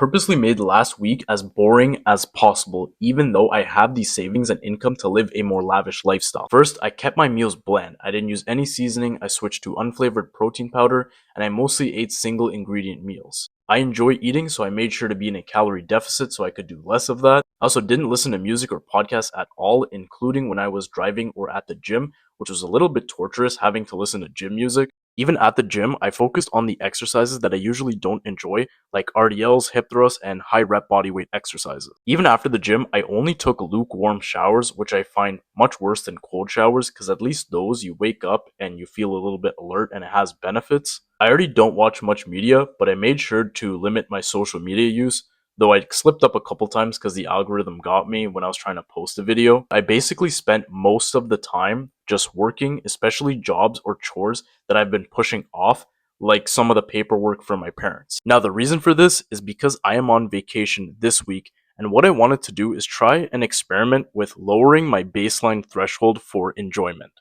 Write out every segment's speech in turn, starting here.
purposely made last week as boring as possible, even though I have the savings and income to live a more lavish lifestyle. First, I kept my meals bland. I didn't use any seasoning, I switched to unflavored protein powder, and I mostly ate single ingredient meals. I enjoy eating, so I made sure to be in a calorie deficit so I could do less of that. I also didn't listen to music or podcasts at all, including when I was driving or at the gym, which was a little bit torturous having to listen to gym music. Even at the gym, I focused on the exercises that I usually don't enjoy, like RDLs, hip thrusts, and high rep bodyweight exercises. Even after the gym, I only took lukewarm showers, which I find much worse than cold showers because at least those you wake up and you feel a little bit alert and it has benefits. I already don't watch much media, but I made sure to limit my social media use. Though I slipped up a couple times because the algorithm got me when I was trying to post a video. I basically spent most of the time just working, especially jobs or chores that I've been pushing off, like some of the paperwork for my parents. Now, the reason for this is because I am on vacation this week, and what I wanted to do is try an experiment with lowering my baseline threshold for enjoyment.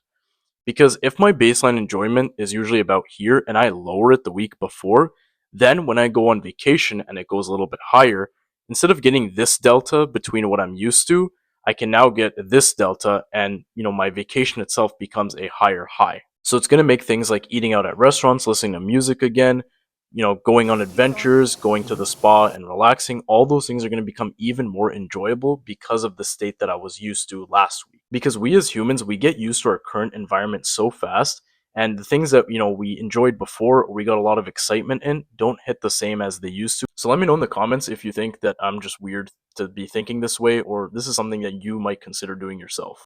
Because if my baseline enjoyment is usually about here and I lower it the week before, then when I go on vacation and it goes a little bit higher, instead of getting this delta between what I'm used to, I can now get this delta and my vacation itself becomes a higher high. So it's going to make things like eating out at restaurants, listening to music again, going on adventures, going to the spa and relaxing, all those things are going to become even more enjoyable because of the state that I was used to last week. Because we as humans, we get used to our current environment so fast, and the things that we enjoyed before or we got a lot of excitement in don't hit the same as they used to. So let me know in the comments if you think that I'm just weird to be thinking this way or this is something that you might consider doing yourself.